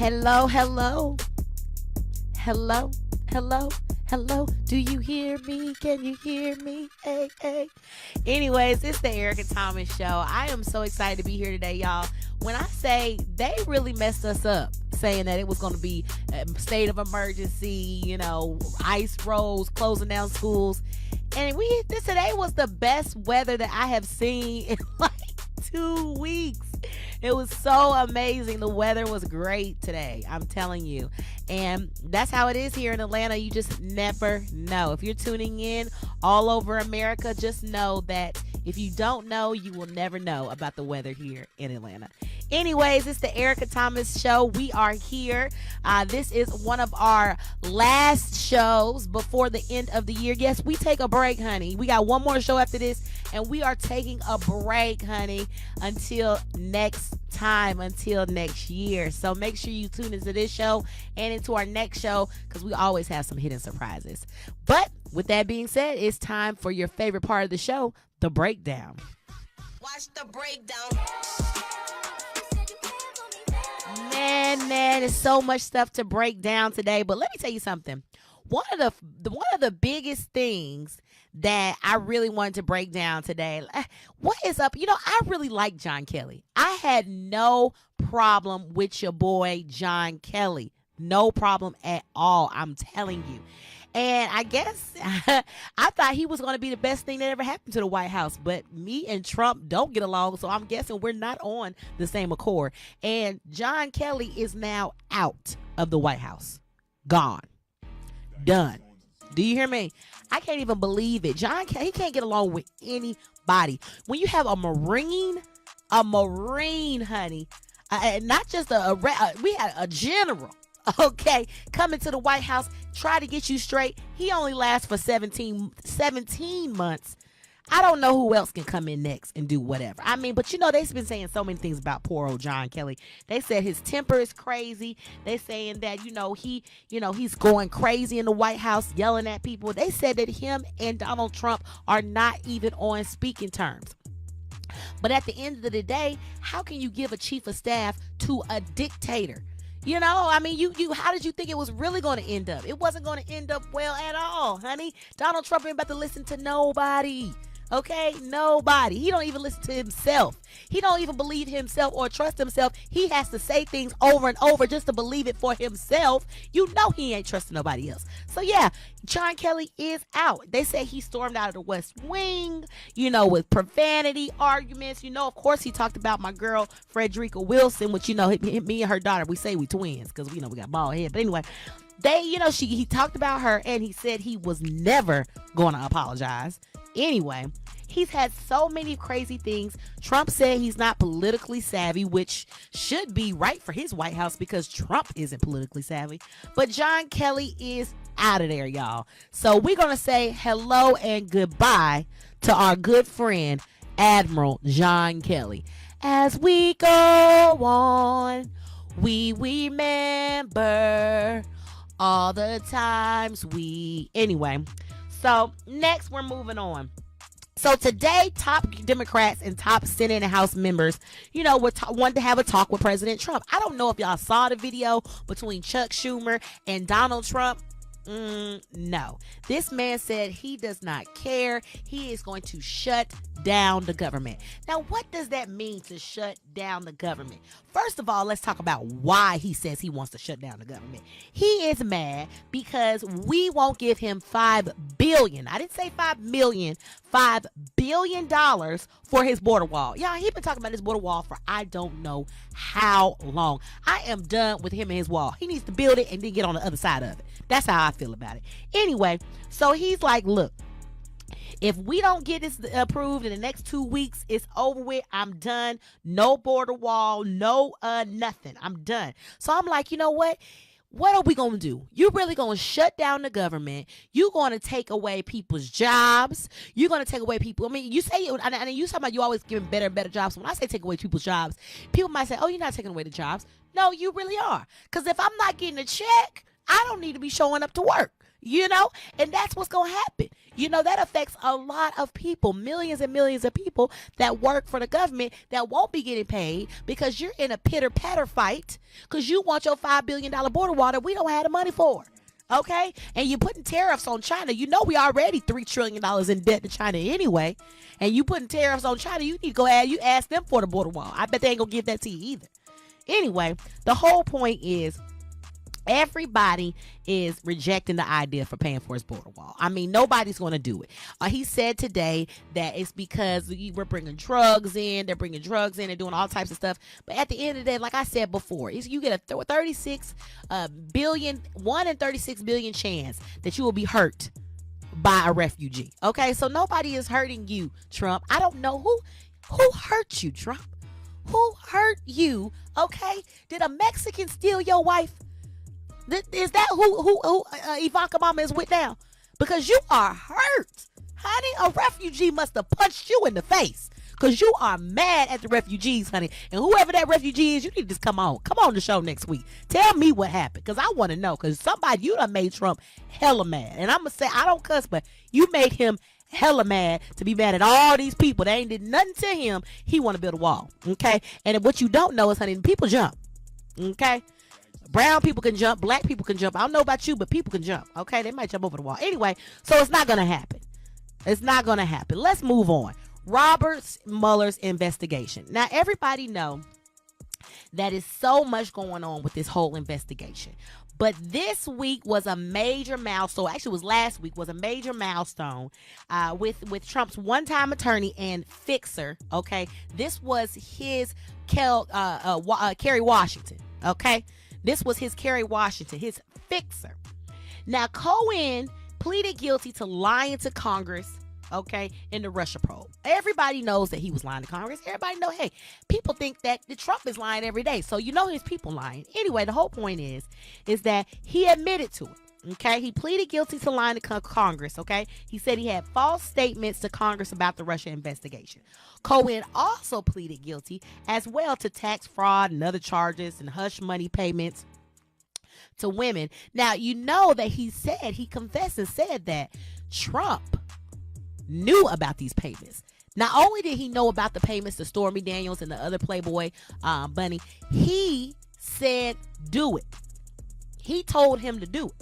Hello, hello. Hello, hello, hello. Do you hear me? Can you hear me? Hey, hey. Anyways, it's the Erica Thomas Show. I am so excited to be here today, y'all. When I say they really messed us up, saying that it was going to be a state of emergency, ice roads, closing down schools. And today was the best weather that I have seen in like 2 weeks. It was so amazing. The weather was great today. I'm telling you. And that's how it is here in Atlanta. You just never know. If you're tuning in all over America, just know that if you don't know, you will never know about the weather here in Atlanta. Anyways, it's the Erica Thomas Show. We are here. This is one of our last shows before the end of the year. Yes, we take a break, honey. We got one more show after this, and we are taking a break, honey, until next time, until next year. So make sure you tune into this show and into our next show, because we always have some hidden surprises. But with that being said, it's time for your favorite part of the show, the breakdown. Watch the breakdown. Man, there's so much stuff to break down today. But let me tell you something. One of the biggest things that I really wanted to break down today. What is up? I really like John Kelly. I had no problem with your boy John Kelly. No problem at all. I'm telling you. And I guess I thought he was going to be the best thing that ever happened to the White House. But me and Trump don't get along, so I'm guessing we're not on the same accord. And John Kelly is now out of the White House. Gone. Done. Do you hear me? I can't even believe it. John Kelly, he can't get along with anybody. When you have a Marine, honey, not just we had a general. Okay, coming to the White House, try to get you straight. He only lasts for 17 months. I don't know who else can come in next and do whatever. But they've been saying so many things about poor old John Kelly. They said his temper is crazy. They saying that, he's going crazy in the White House, yelling at people. They said that him and Donald Trump are not even on speaking terms. But at the end of the day, how can you give a chief of staff to a dictator? You how did you think it was really going to end up? It wasn't going to end up well at all, honey. Donald Trump ain't about to listen to nobody. Okay? Nobody. He don't even listen to himself. He don't even believe himself or trust himself. He has to say things over and over just to believe it for himself. He ain't trusting nobody else. So yeah, John Kelly is out. They say he stormed out of the West Wing, with profanity, arguments. Of course he talked about my girl, Frederica Wilson, which, me and her daughter, we say we twins because, we got bald head. But anyway, he talked about her and he said he was never going to apologize. Anyway, he's had so many crazy things. Trump said he's not politically savvy, which should be right for his White House because Trump isn't politically savvy. But John Kelly is out of there, y'all. So we're going to say hello and goodbye to our good friend, Admiral John Kelly. As we go on, we remember all the times Anyway. So next we're moving on. So today, top Democrats and top Senate and House members, wanted to have a talk with President Trump. I don't know if y'all saw the video between Chuck Schumer and Donald Trump. No. This man said he does not care. He is going to shut down the government. Now, what does that mean, to shut down the government? First of all, let's talk about why he says he wants to shut down the government. He is mad because we won't give him $5 billion. I didn't say $5 million. $5 billion for his border wall. Y'all, he's been talking about his border wall for I don't know how long. I am done with him and his wall. He needs to build it and then get on the other side of it. That's how I feel about it. Anyway, so he's like, look, if we don't get this approved in the next 2 weeks, it's over with. I'm done. No border wall, no nothing. I'm done. So I'm like, you know what? What are we going to do? You're really going to shut down the government. You're going to take away people's jobs. You're going to take away people. You say, and you talking about you always giving better and better jobs. When I say take away people's jobs, people might say, oh, you're not taking away the jobs. No, you really are. Because if I'm not getting a check, I don't need to be showing up to work. And that's what's going to happen. You know, that affects a lot of people, millions and millions of people that work for the government that won't be getting paid because you're in a pitter patter fight because you want your $5 billion border wall that we don't have the money for. Okay? And you're putting tariffs on China. You know we already $3 trillion in debt to China anyway. And you putting tariffs on China, you need to go ask them for the border wall. I bet they ain't gonna give that to you either. Anyway, the whole point is everybody is rejecting the idea for paying for his border wall. I mean, nobody's going to do it. He said today that it's because we're bringing drugs in. They're bringing drugs in and doing all types of stuff. But at the end of the day, like I said before, you get a 36 billion, 1 in 36 billion chance that you will be hurt by a refugee. Okay, so nobody is hurting you, Trump. I don't know who hurt you, Trump. Who hurt you? Okay, did a Mexican steal your wife? Is that who Ivanka Mama is with now? Because you are hurt. Honey, a refugee must have punched you in the face. Because you are mad at the refugees, honey. And whoever that refugee is, you need to just come on the show next week. Tell me what happened. Because I want to know. Because you done made Trump hella mad. And I'm going to say, I don't cuss, but you made him hella mad to be mad at all these people. They ain't did nothing to him. He want to build a wall. Okay? And what you don't know is, honey, people jump. Okay? Brown people can jump. Black people can jump. I don't know about you, but people can jump. Okay? They might jump over the wall. Anyway, so it's not going to happen. It's not going to happen. Let's move on. Robert Mueller's investigation. Now, everybody know that is so much going on with this whole investigation. But this week was a major milestone. Actually, it was last week was a major milestone with Trump's one-time attorney and fixer. Okay, this was his Kerry Washington. Okay, this was his Kerry Washington, his fixer. Now, Cohen pleaded guilty to lying to Congress. Okay, in the Russia probe. Everybody knows that he was lying to Congress. Everybody know, hey, people think that the Trump is lying every day. So you know his people lying. Anyway, the whole point is that he admitted to it. Okay, he pleaded guilty to lying to Congress. Okay, he said he had false statements to Congress about the Russia investigation. Cohen also pleaded guilty as well to tax fraud and other charges and hush money payments to women. Now, you know that he confessed and said that Trump knew about these payments. Not only did he know about the payments to Stormy Daniels and the other Playboy bunny, he said do it. He told him to do it.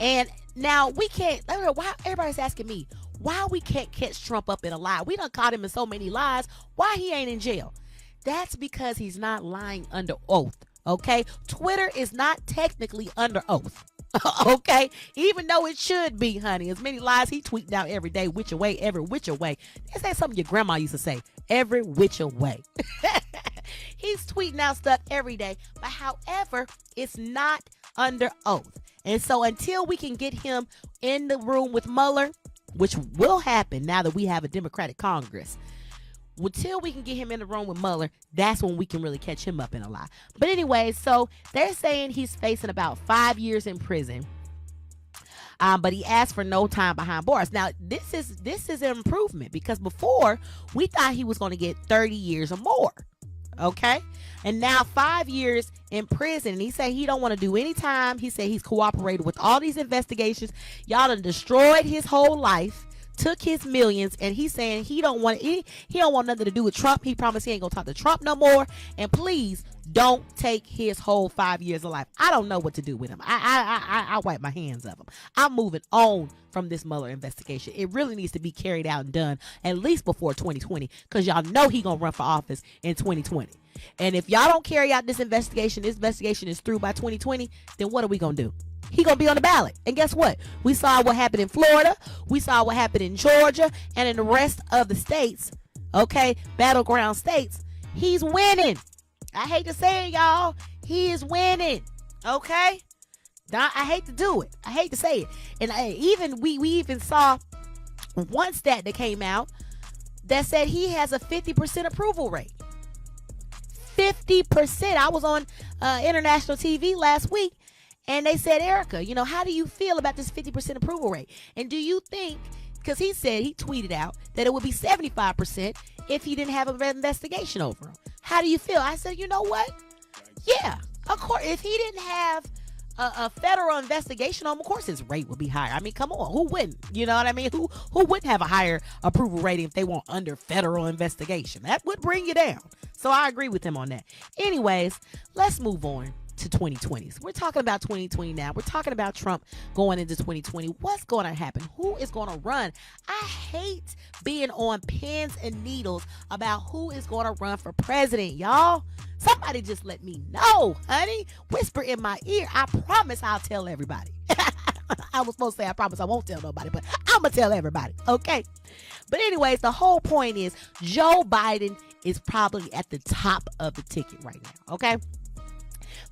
And now we can't, why everybody's asking me why we can't catch Trump up in a lie. We done caught him in so many lies. Why he ain't in jail? That's because he's not lying under oath. Okay, Twitter is not technically under oath. Okay, even though it should be, honey. As many lies he tweeting out every day, which way, every which way. That's something your grandma used to say, every which way. He's tweeting out stuff every day, but however, it's not under oath. And so until we can get him in the room with Mueller, which will happen now that we have a Democratic Congress, until we can get him in the room with Mueller, that's when we can really catch him up in a lie. But anyway, so they're saying he's facing about 5 years in prison. But he asked for no time behind bars. Now, this is an improvement because before we thought he was going to get 30 years or more. Okay? And now 5 years in prison. And he said he don't want to do any time. He said he's cooperated with all these investigations. Y'all done destroyed his whole life. Took his millions, and he's saying he don't want nothing to do with Trump. He promised he ain't gonna talk to Trump no more. And please don't take his whole 5 years of life. I don't know what to do with him. I wipe my hands of him. I'm moving on from this Mueller investigation. It really needs to be carried out and done at least before 2020, because y'all know he gonna run for office in 2020. And if y'all don't carry out this investigation is through by 2020, then what are we gonna do? He gonna be on the ballot. And guess what? We saw what happened in Florida. We saw what happened in Georgia and in the rest of the states. Okay, battleground states. He's winning. I hate to say it, y'all. He is winning. Okay? I hate to do it. I hate to say it. And we even saw one stat that came out that said he has a 50% approval rate. 50%. I was on international TV last week. And they said, Erica, how do you feel about this 50% approval rate? And do you think, because he tweeted out that it would be 75% if he didn't have an investigation over him. How do you feel? I said, you know what? Yeah, of course. If he didn't have a federal investigation on him, of course his rate would be higher. I mean, come on, who wouldn't? You know what I mean? Who wouldn't have a higher approval rating if they weren't under federal investigation? That would bring you down. So I agree with him on that. Anyways, let's move on to 2020s. We're talking about 2020 now. We're talking about Trump going into 2020. What's going to happen? Who is going to run? I hate being on pins and needles about who is going to run for president, y'all. Somebody just let me know, honey. Whisper in my ear. I promise I'll tell everybody. I was supposed to say I promise I won't tell nobody, but I'm going to tell everybody, okay? But anyways, the whole point is Joe Biden is probably at the top of the ticket right now, okay?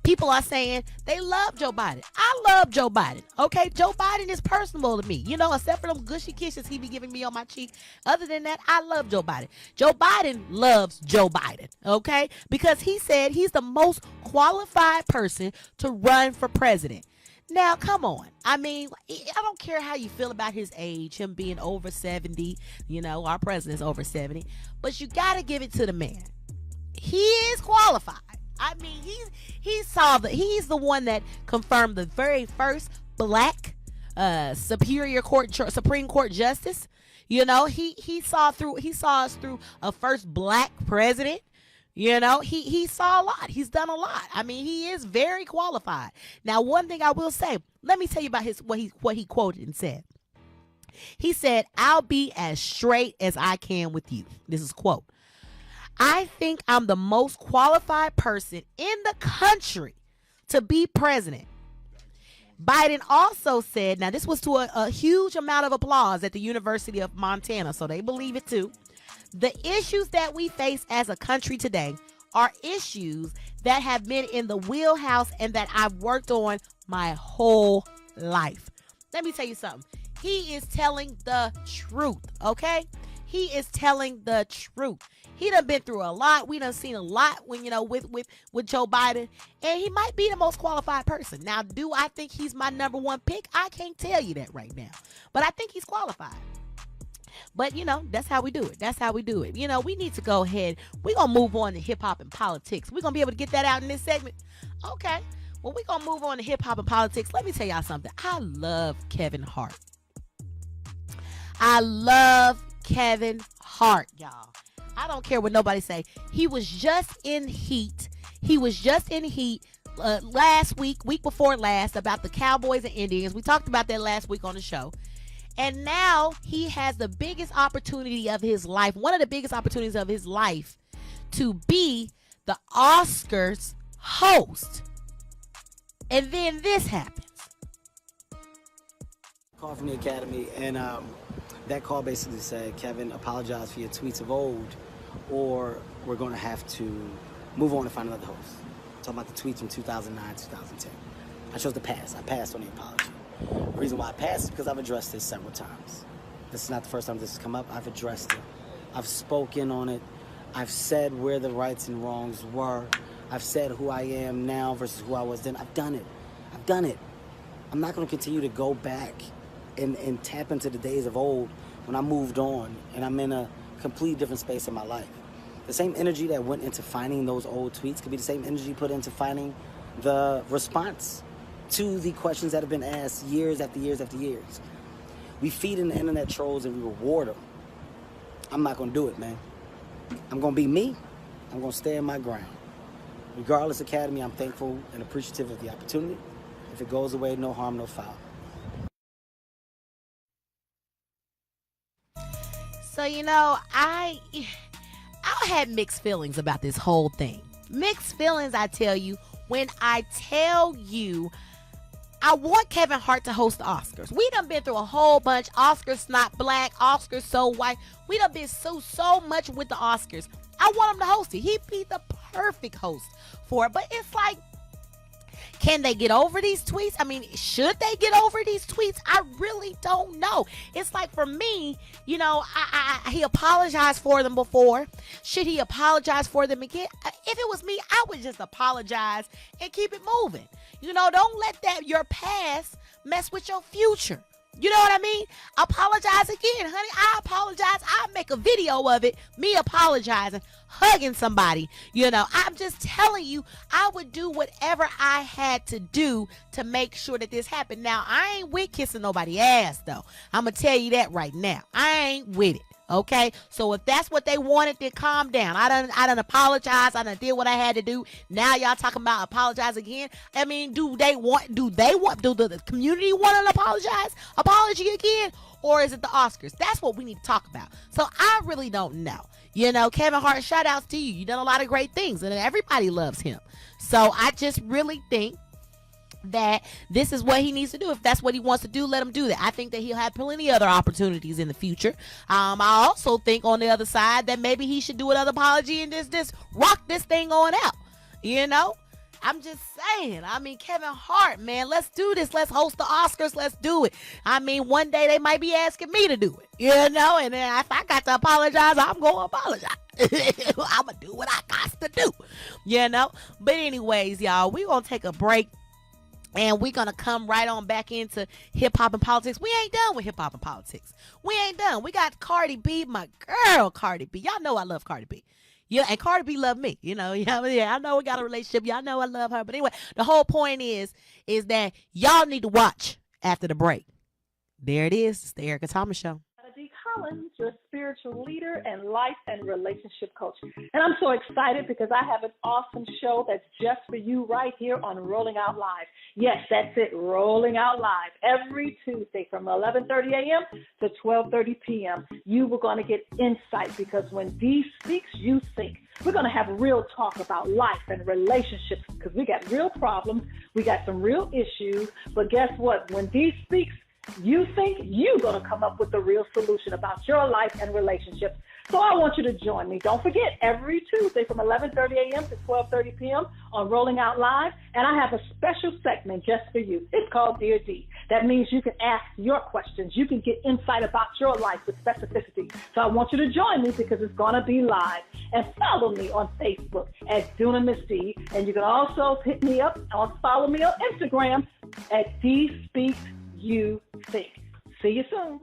People are saying they love Joe Biden. I love Joe Biden. Okay, Joe Biden is personable to me. You know, except for them gushy kisses he be giving me on my cheek. Other than that, I love Joe Biden. Joe Biden loves Joe Biden. Okay, because he said he's the most qualified person to run for president. Now, come on. I mean, I don't care how you feel about his age, him being over 70. You know, our president's over 70. But you got to give it to the man. He is qualified. I me's the one that confirmed the very first black Supreme Court justice. You know, he saw us through a first black president. You know, he saw a lot. He's done a lot. I mean, he is very qualified. Now, one thing I will say, let me tell you about what he quoted and said. He said, "I'll be as straight as I can with you." This is a quote. "I think I'm the most qualified person in the country to be president." Biden also said, now this was to a huge amount of applause at the University of Montana, so they believe it too. "The issues that we face as a country today are issues that have been in the wheelhouse and that I've worked on my whole life." Let me tell you something. He is telling the truth, okay? He is telling the truth. He done been through a lot. We done seen a lot when, you know, with Joe Biden, and he might be the most qualified person. Now, do I think he's my number one pick? I can't tell you that right now, but I think he's qualified. But, you know, that's how we do it. That's how we do it. You know, we need to go ahead. We're going to move on to hip hop and politics. We're going to be able to get that out in this segment. Okay. Well, we're going to move on to hip hop and politics. Let me tell y'all something. I love Kevin Hart. I love Kevin Hart, y'all. I don't care what nobody say. He was just in heat. Last week before last, about the Cowboys and Indians. We talked about that last week on the show. And now he has the biggest opportunity of his life, one of the biggest opportunities of his life, to be the Oscars host. And then this happens. Call from the Academy, and that call basically said, "Kevin, apologize for your tweets of old, or we're going to have to move on and find another host." Talking about the tweets from 2009, 2010. I chose to pass. I passed on the apology. The reason why I passed is because I've addressed this several times. This is not the first time this has come up. I've addressed it. I've spoken on it. I've said where the rights and wrongs were. I've said who I am now versus who I was then. I've done it. I'm not going to continue to go back and tap into the days of old when I moved on and I'm in a completely different space in my life. The same energy that went into finding those old tweets could be the same energy put into finding the response to the questions that have been asked years after years after years. We feed in the internet trolls and we reward them. I'm not going to do it, man. I'm going to be me. I'm going to stand my ground. Regardless, Academy, I'm thankful and appreciative of the opportunity. If it goes away, no harm, no foul. So, you know, I had mixed feelings about this whole thing. Mixed feelings, I tell you, when I tell you I want Kevin Hart to host the Oscars. We done been through a whole bunch. Oscars not black, Oscars so white. We done been so much with the Oscars. I want him to host it. He'd be the perfect host for it. But it's like, can they get over these tweets? I mean, should they get over these tweets? I really don't know. It's like, for me, you know, he apologized for them before. Should he apologize for them again? If it was me, I would just apologize and keep it moving. You know, don't let your past mess with your future. You know what I mean? Apologize again, honey. I apologize. I'll make a video of it, me apologizing, hugging somebody. You know, I'm just telling you, I would do whatever I had to do to make sure that this happened. Now, I ain't with kissing nobody's ass, though. I'm going to tell you that right now. I ain't with it. Okay, so if that's what they wanted, then calm down. I done apologize. I done did what I had to do. Now y'all talking about apologize again. I mean, do the community want an apology again? Or is it the Oscars? That's what we need to talk about. So I really don't know. You know, Kevin Hart, shout outs to you. You've done a lot of great things and everybody loves him. So I just really think that this is what he needs to do. If that's what he wants to do, let him do that. I think that he'll have plenty of other opportunities in the future. I also think on the other side that maybe he should do another apology and just rock this thing on out. You know? I'm just saying. I mean, Kevin Hart, man, let's do this. Let's host the Oscars. Let's do it. I mean, one day they might be asking me to do it, you know? And then if I got to apologize, I'm going to apologize. I'm going to do what I got to do, you know? But anyways, y'all, we're going to take a break. And we're going to come right on back into hip-hop and politics. We ain't done with hip-hop and politics. We ain't done. We got Cardi B, my girl Cardi B. Y'all know I love Cardi B. Yeah, and Cardi B love me. You know, yeah, I know we got a relationship. Y'all know I love her. But anyway, the whole point is that y'all need to watch after the break. There it is. It's the Erica Thomas Show. D. Collins, your spiritual leader and life and relationship coach. And I'm so excited because I have an awesome show that's just for you right here on Rolling Out Live. Yes, that's it, Rolling Out Live, every Tuesday from 11:30 a.m. to 12:30 p.m. You were going to get insight because when D speaks, you think. We're going to have real talk about life and relationships because we got real problems. We got some real issues. But guess what? When D speaks, you think you're going to come up with the real solution about your life and relationships. So I want you to join me. Don't forget, every Tuesday from 11:30 a.m. to 12:30 p.m. on Rolling Out Live. And I have a special segment just for you. It's called Dear D. That means you can ask your questions. You can get insight about your life with specificity. So I want you to join me because it's going to be live. And follow me on Facebook at Dunamis D. And you can also hit me up or follow me on Instagram at D Speaks You Think. See you soon.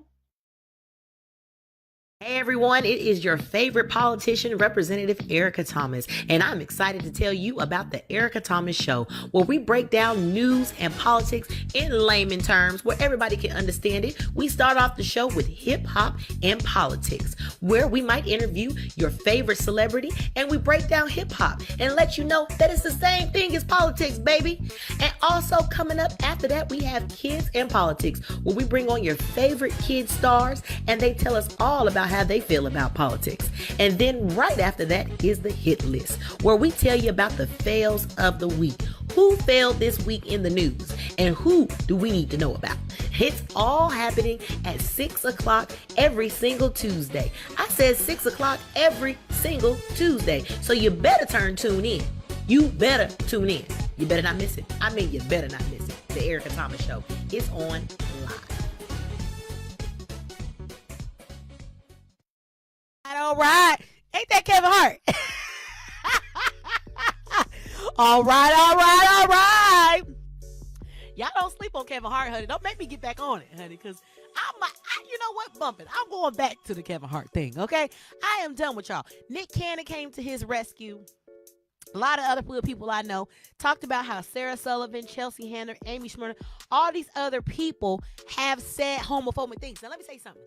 Hey everyone, it is your favorite politician, Representative Erica Thomas, and I'm excited to tell you about the Erica Thomas Show, where we break down news and politics in layman terms where everybody can understand it. We start off the show with hip hop and politics, where we might interview your favorite celebrity and we break down hip hop and let you know that it's the same thing as politics, baby. And also coming up after that, we have kids and politics, where we bring on your favorite kid stars and they tell us all about how they feel about politics. And then right after that is the hit list, where we tell you about the fails of the week. Who failed this week in the news and who do we need to know about? It's all happening at 6 o'clock every single Tuesday. I said 6 o'clock every single Tuesday. So you better tune in. You better tune in. You better not miss it. I mean, you better not miss it. The Erica Thomas Show is on live. All right. Ain't that Kevin Hart? All right. Y'all don't sleep on Kevin Hart, honey. Don't make me get back on it, honey, because you know what? Bump it. I'm going back to the Kevin Hart thing, okay? I am done with y'all. Nick Cannon came to his rescue. A lot of other people I know talked about how Sarah Sullivan, Chelsea Handler, Amy Schmurder, all these other people have said homophobic things. Now, let me say something.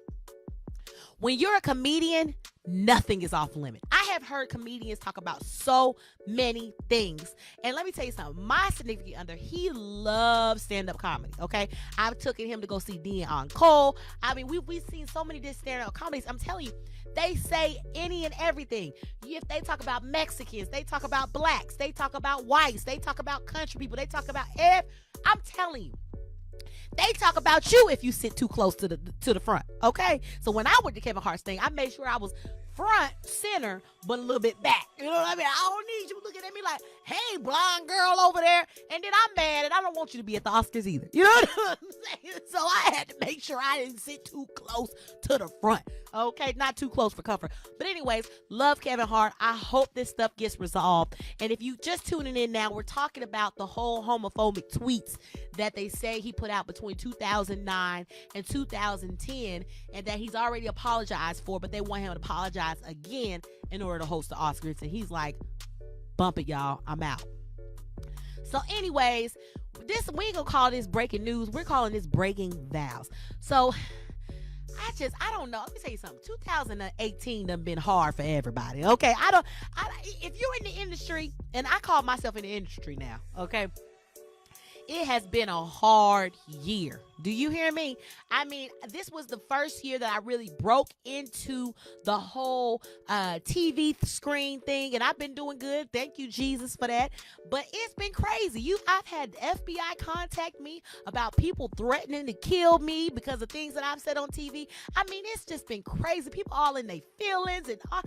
When you're a comedian, nothing is off limit. I have heard comedians talk about so many things. And let me tell you something. My significant other, he loves stand-up comedy, okay? I've taken him to go see Dean Cole. I mean, we've seen so many different stand-up comedies. I'm telling you, they say any and everything. If they talk about Mexicans, they talk about blacks, they talk about whites, they talk about country people, they talk about I'm telling you. They talk about you if you sit too close to the front, okay? So when I went to Kevin Hart's thing, I made sure I was front, center, but a little bit back. You know what I mean? I don't need you looking at me Like, hey, blonde girl over there. And then I'm mad and I don't want you to be at the Oscars either. You know what I'm saying? So I had to make sure I didn't sit too close to the front. Okay, not too close for comfort. But anyways, love Kevin Hart. I hope this stuff gets resolved. And if you just tuning in now, we're talking about the whole homophobic tweets that they say he put out between 2009 and 2010, and that he's already apologized for, but they want him to apologize again in order to host the Oscars. And he's like, bump it, y'all. I'm out. So anyways, we ain't gonna call this breaking news. We're calling this breaking vows. So I don't know. Let me tell you something. 2018 done been hard for everybody. Okay. If you're in the industry, and I call myself in the industry now, okay, it has been a hard year. Do you hear me? I mean, this was the first year that I really broke into the whole TV screen thing, and I've been doing good. Thank you, Jesus, for that. But it's been crazy. I've had the FBI contact me about people threatening to kill me because of things that I've said on TV. I mean, it's just been crazy. People all in their feelings, and I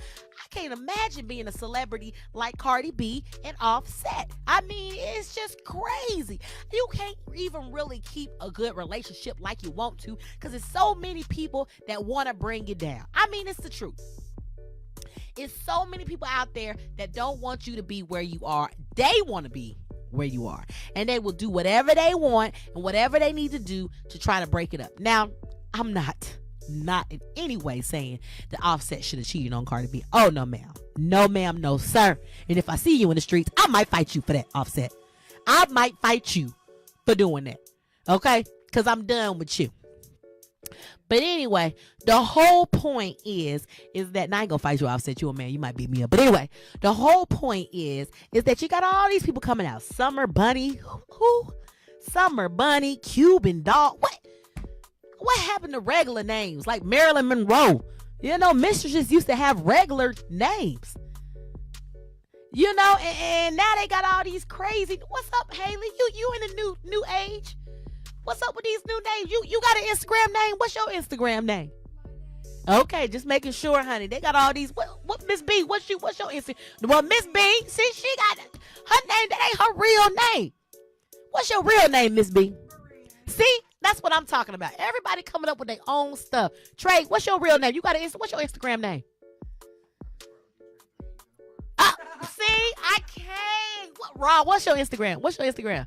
can't imagine being a celebrity like Cardi B and Offset. I mean, it's just crazy. You can't even really keep a good relationship like you want to because there's so many people that want to bring you down. I mean, it's the truth. It's so many people out there that don't want you to be where you are. They want to be where you are, and they will do whatever they want and whatever they need to do to try to break it up. Now, I'm not in any way saying that Offset should have cheated on Cardi B. Oh, no, ma'am. No, ma'am. No, sir. And if I see you in the streets, I might fight you for that, Offset. I might fight you for doing that. Okay? Because I'm done with you. But anyway, the whole point is that, and I ain't gonna fight you, Offset, you a man, you might beat me up. But anyway, the whole point is that you got all these people coming out. Summer Bunny, who? Summer Bunny, Cuban Dog. What happened to regular names like Marilyn Monroe? You know, mistresses used to have regular names. You know, and now they got all these crazy. What's up, Haley? You in the new age? What's up with these new names? You got an Instagram name? What's your Instagram name? Okay, just making sure, honey. They got all these. What Miss B? What's your Instagram? Well, Miss B, see, she got her name. That ain't her real name. What's your real name, Miss B? See, that's what I'm talking about. Everybody coming up with their own stuff. Trey, what's your real name? You got what's your Instagram name? See, I can't. Rob, what's your Instagram? What's your Instagram?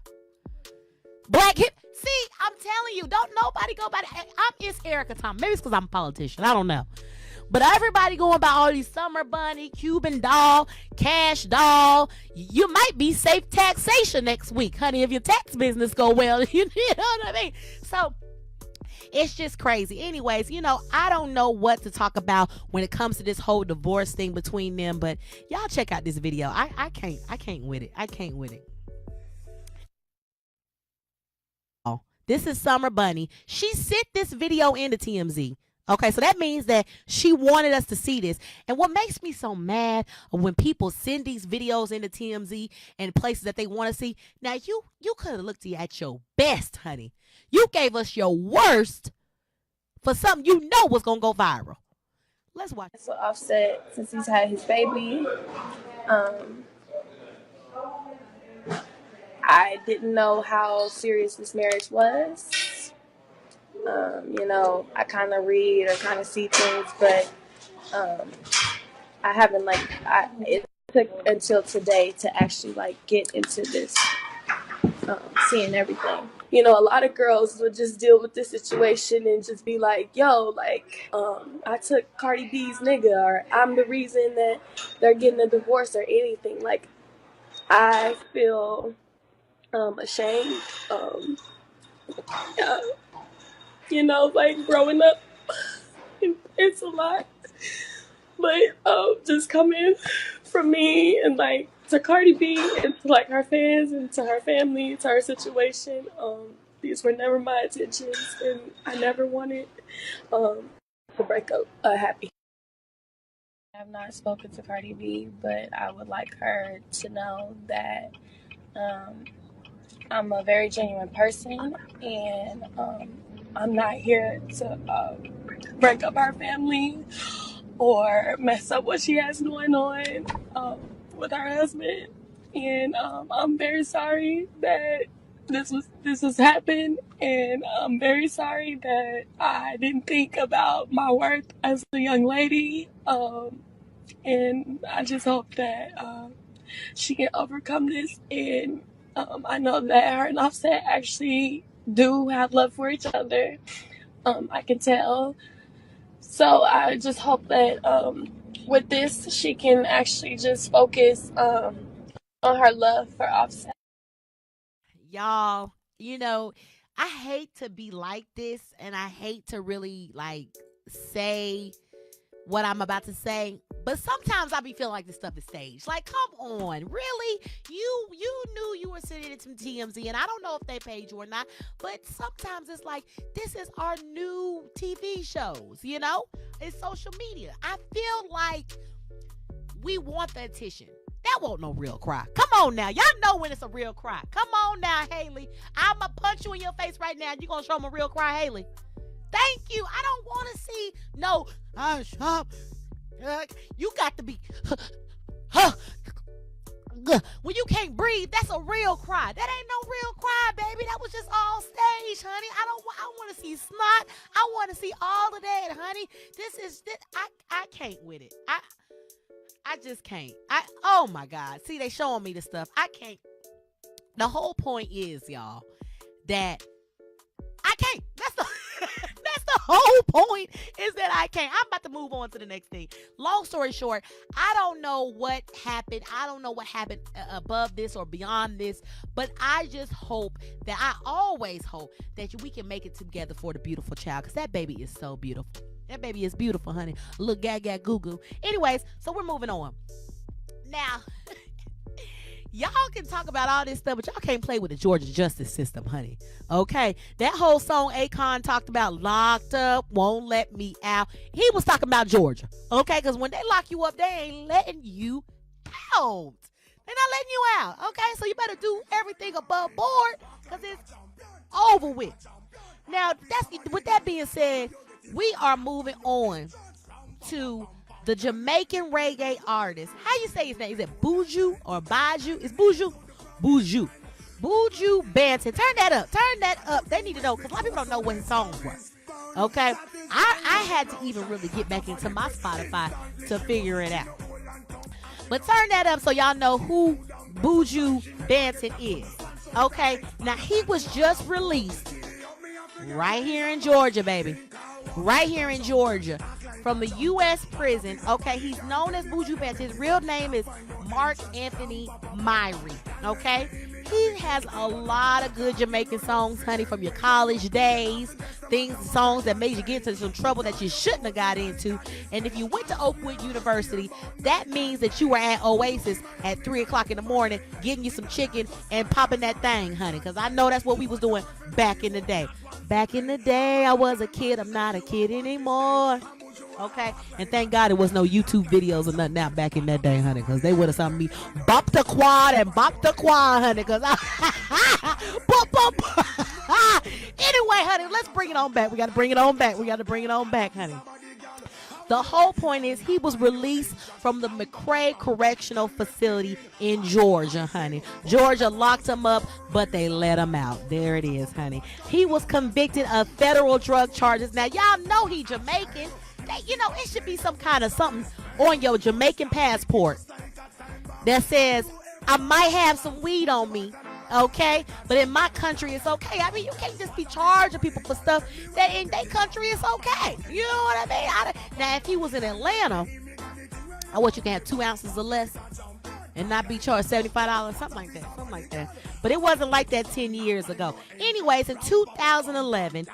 Black Hip. See, I'm telling you, don't nobody go by that. It's Erica Thomas. Maybe it's because I'm a politician. I don't know. But everybody going by all these Summer Bunny, Cuban Doll, Cash Doll. You might be safe taxation next week, honey, if your tax business go well. You know what I mean? So it's just crazy. Anyways, you know, I don't know what to talk about when it comes to this whole divorce thing between them. But y'all check out this video. I can't with it. I can't with it. This is Summer Bunny. She sent this video into TMZ. Okay, so that means that she wanted us to see this. And what makes me so mad when people send these videos into TMZ and places that they want to see. Now, you could have looked at your best, honey. You gave us your worst for something you know was going to go viral. Let's watch. So Offset, since he's had his baby, I didn't know how serious this marriage was. You know, I kind of read or kind of see things, but I haven't it took until today to actually get into this, seeing everything. You know, a lot of girls would just deal with this situation and just be like, yo, I took Cardi B's nigga, or I'm the reason that they're getting a divorce or anything. I feel ashamed. You know, growing up, it's a lot. But just coming from me and to Cardi B and to her fans and to her family, to her situation, these were never my intentions, and I never wanted to break up happy. I have not spoken to Cardi B, but I would like her to know that I'm a very genuine person, and I'm not here to break up her family or mess up what she has going on with her husband. and I'm very sorry that this has happened, and I'm very sorry that I didn't think about my worth as a young lady. And I just hope that she can overcome this, and I know that her and Offset actually do have love for each other. I can tell. So I just hope that with this, she can actually just focus on her love for Offset. Y'all, I hate to be like this, and I hate to really like say what I'm about to say, but sometimes I be feeling like this stuff is staged. Like, come on, really? You knew you were sitting in some TMZ, and I don't know if they paid you or not, but sometimes it's like, this is our new TV shows, It's social media. I feel like we want the attention. That won't no real cry. Come on now. Y'all know when it's a real cry. Come on now, Haley. I'ma punch you in your face right now. You gonna show them a real cry, Haley? Thank you. I don't want to see no. You got to be. When you can't breathe, that's a real cry. That ain't no real cry, baby. That was just all stage, honey. I want to see snot. I want to see all of that, honey. I can't with it. I just can't. Oh my God. See, they showing me the stuff. I can't. The whole point is, y'all, that I can't. That's the whole point, is that I can't. I'm about to move on to the next thing. Long story short, I don't know what happened. I don't know what happened above this or beyond this, but I just hope that I always hope that we can make it together for the beautiful child, because that baby is so beautiful. That baby is beautiful, honey. Look, gaga goo goo. Anyways, so we're moving on. Now, y'all can talk about all this stuff, but y'all can't play with the Georgia justice system, honey. Okay? That whole song Akon talked about, locked up, won't let me out. He was talking about Georgia. Okay? Because when they lock you up, they ain't letting you out. They're not letting you out. Okay? So you better do everything above board, because it's over with. Now, with that being said, we are moving on to the Jamaican reggae artist. How you say his name? Is it Buju or Baju? It's Buju? Buju. Buju Banton. Turn that up. Turn that up. They need to know, because a lot of people don't know what his songs were. Okay? I had to even really get back into my Spotify to figure it out. But turn that up so y'all know who Buju Banton is. Okay? Now, he was just released right here in Georgia, baby. Right here in Georgia, from the U.S. prison. Okay, he's known as Buju Banton. His real name is Mark Anthony Myrie. Okay, he has a lot of good Jamaican songs, honey, from your college days. Songs that made you get into some trouble that you shouldn't have got into. And if you went to Oakwood University, that means that you were at Oasis at 3 o'clock in the morning, getting you some chicken and popping that thing, honey. Because I know that's what we was doing back in the day. Back in the day, I was a kid. I'm not a kid anymore. Okay? And thank God it was no YouTube videos or nothing out back in that day, honey, because they would have saw me bop the quad, honey, because anyway, honey, let's bring it on back. We got to bring it on back, honey. The whole point is he was released from the McRae Correctional Facility in Georgia, honey. Georgia locked him up, but they let him out. There it is, honey. He was convicted of federal drug charges. Now, y'all know he Jamaican. It should be some kind of something on your Jamaican passport that says, I might have some weed on me. Okay, but in my country it's okay. I mean, you can't just be charging people for stuff that in their country is okay. You know what I mean? Now, if he was in Atlanta, I want you can have 2 ounces or less and not be charged $75, something like that. But it wasn't like that 10 years ago. Anyways, in 2011,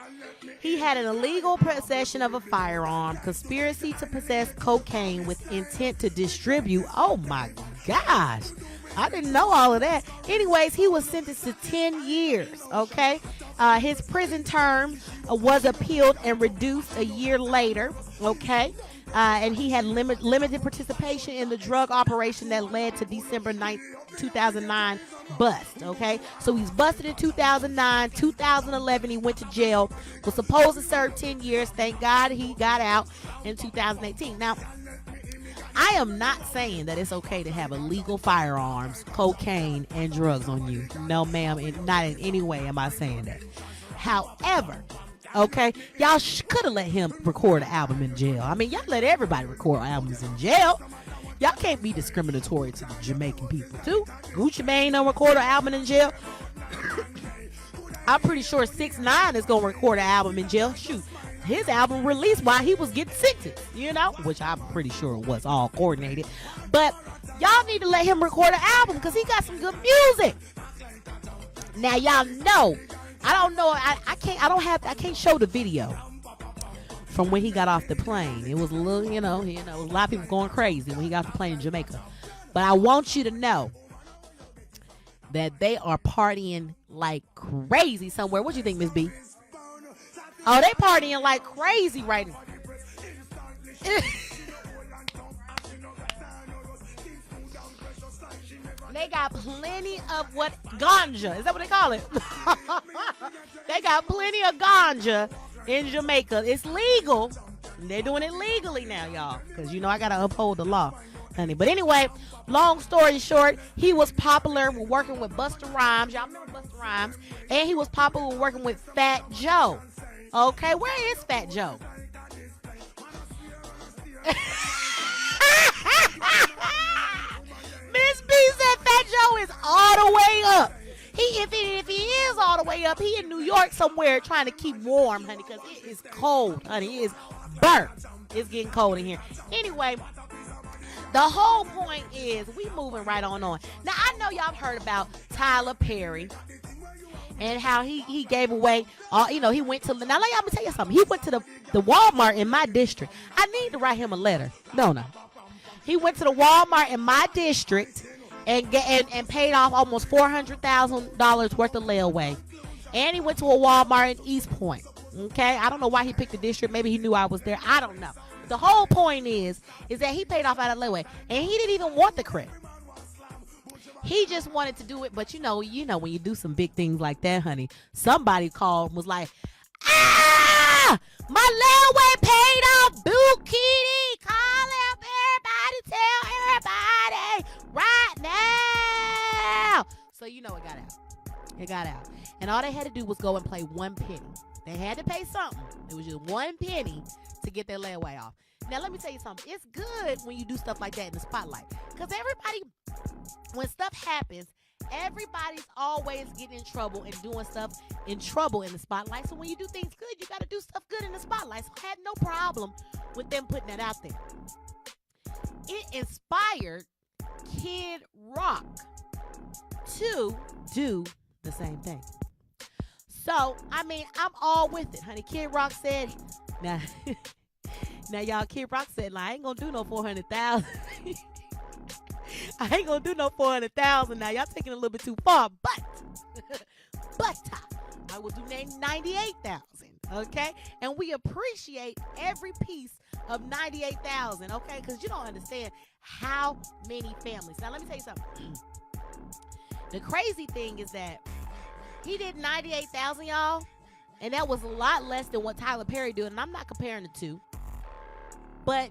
he had an illegal possession of a firearm, conspiracy to possess cocaine with intent to distribute. Oh my gosh. I didn't know all of that. Anyways, he was sentenced to 10 years, okay? His prison term was appealed and reduced a year later, okay? And he had limited participation in the drug operation that led to December 9th, 2009 bust, okay? So he's busted in 2009. 2011, he went to jail, was supposed to serve 10 years. Thank God he got out in 2018. Now, I am not saying that it's okay to have illegal firearms, cocaine, and drugs on you. No, ma'am, not in any way am I saying that. However, okay, y'all could have let him record an album in jail. I mean, y'all let everybody record albums in jail. Y'all can't be discriminatory to the Jamaican people, too. Gucci Mane don't record an album in jail. I'm pretty sure 6ix9ine is going to record an album in jail. Shoot, his album released while he was getting sentenced, you know, which I'm pretty sure was all coordinated. But y'all need to let him record an album because he got some good music. Now, y'all know, I don't know, I can't show the video from when he got off the plane. It was a little, you know, a lot of people going crazy when he got off the plane in Jamaica. But I want you to know that they are partying like crazy somewhere. What do you think, Miss B? Oh, they partying like crazy right now. They got plenty of what? Ganja. Is that what they call it? They got plenty of ganja in Jamaica. It's legal. They're doing it legally now, y'all. Because, you know, I got to uphold the law, honey. But anyway, long story short, he was popular working with Busta Rhymes. Y'all remember Busta Rhymes? And he was popular working with Fat Joe. Okay, where is Fat Joe? Miss B said Fat Joe is all the way up. If he is all the way up, he in New York somewhere trying to keep warm, honey, because it is cold, honey. It is burnt. It's getting cold in here. Anyway, the whole point is we moving right on. Now, I know y'all have heard about Tyler Perry and how he gave away, he went to, now let me tell you something. He went to the Walmart in my district. I need to write him a letter. No. He went to the Walmart in my district and paid off almost $400,000 worth of layaway. And he went to a Walmart in East Point. Okay? I don't know why he picked the district. Maybe he knew I was there. I don't know. But the whole point is that he paid off out of layaway. And he didn't even want the credit. He just wanted to do it. But you know, when you do some big things like that, honey, somebody called and was like, my layaway paid off. Boo Kitty, call up everybody, tell everybody right now. So you know it got out. It got out. And all they had to do was go and play 1 penny. They had to pay something. It was just 1 penny to get their layaway off. Now let me tell you something. It's good when you do stuff like that in the spotlight. Because everybody, when stuff happens, everybody's always getting in trouble and doing stuff in trouble in the spotlight. So when you do things good, you got to do stuff good in the spotlight. So I had no problem with them putting that out there. It inspired Kid Rock to do the same thing. So, I mean, I'm all with it, honey. Kid Rock said, now y'all, Kid Rock said, I ain't going to do no 400,000. I ain't going to do no 400,000 now. Y'all taking it a little bit too far, but I will do 98,000, okay? And we appreciate every piece of 98,000, okay? Because you don't understand how many families. Now, let me tell you something. The crazy thing is that he did 98,000, y'all, and that was a lot less than what Tyler Perry did, and I'm not comparing the two, but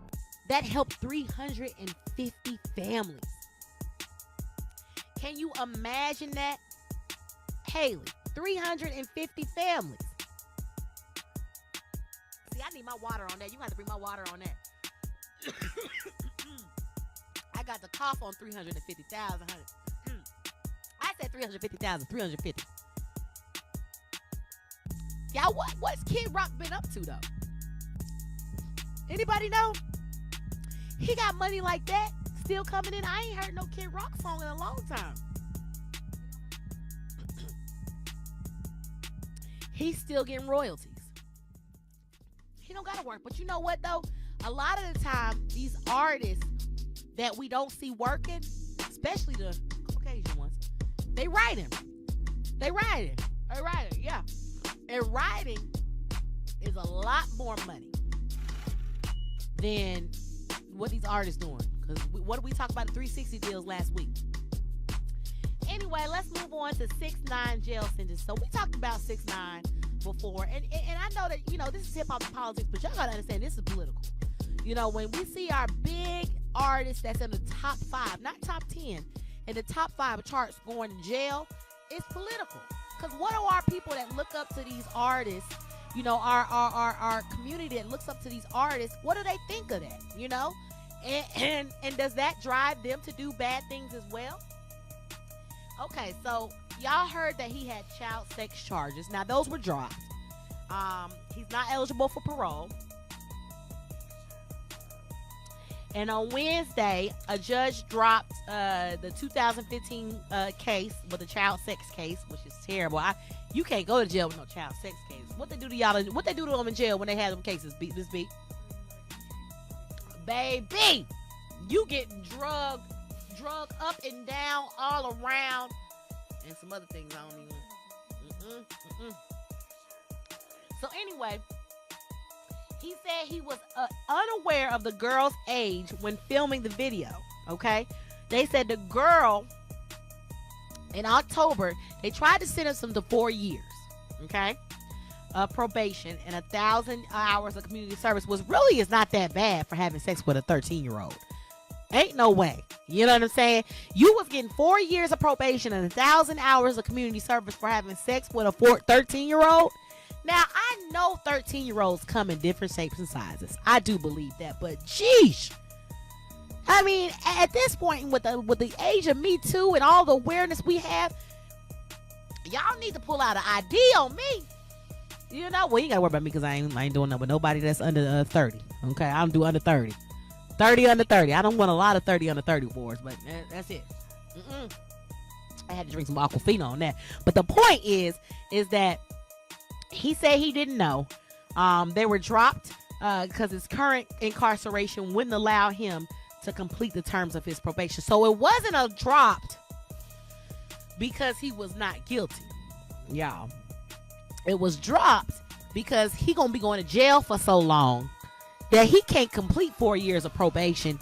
that helped 350 families. Can you imagine that? Haley, 350 families. See, I need my water on that. You have to bring my water on that. I got the cough on 350,000, honey. I said 350,000, 350. Y'all, what's Kid Rock been up to, though? Anybody know? He got money like that still coming in. I ain't heard no Kid Rock song in a long time. He's still getting royalties. He don't gotta work. But you know what, though? A lot of the time, these artists that we don't see working, especially the Caucasian ones, they writing. Yeah. And writing is a lot more money than what these artists doing. Because what did we talk about the 360 deals last week? Anyway, let's move on to 6ix9ine jail sentence. So we talked about 6ix9ine before. And I know that, this is hip-hop and politics, but y'all got to understand this is political. When we see our big artist that's in the top 5, not top 10, in the top 5 charts going to jail, it's political. Because what are our people that look up to these artists, you know, our community that looks up to these artists, what do they think of that, you know? And does that drive them to do bad things as well? Okay, so y'all heard that he had child sex charges. Now, those were dropped. He's not eligible for parole. And on Wednesday, a judge dropped the 2015 case with the child sex case, which is terrible. You can't go to jail with no child sex case. What they do to y'all? What they do to them in jail when they have them cases? This beat, baby, you getting drug up and down all around, and some other things I don't even. So anyway, he said he was unaware of the girl's age when filming the video. Okay, they said the girl in October they tried to sentence him to 4 years. Okay, probation and 1,000 hours of community service, was really is not that bad for having sex with a 13-year-old. Ain't no way. You know what I'm saying? You was getting 4 years of probation and 1,000 hours of community service for having sex with a 13-year-old. Now, I know 13-year-olds come in different shapes and sizes. I do believe that, but geesh. I mean, at this point, with the age of Me Too and all the awareness we have, y'all need to pull out an ID on me. You know, well, you gotta worry about me because I ain't doing that with nobody that's under 30. Okay, I don't do under 30. 30 under 30. I don't want a lot of 30 under 30 wars, but that's it. I had to drink some Aquafina on that. But the point is that he said he didn't know. They were dropped because his current incarceration wouldn't allow him to complete the terms of his probation. So it wasn't a dropped because he was not guilty, y'all. It was dropped because he gonna be going to jail for so long that he can't complete 4 years of probation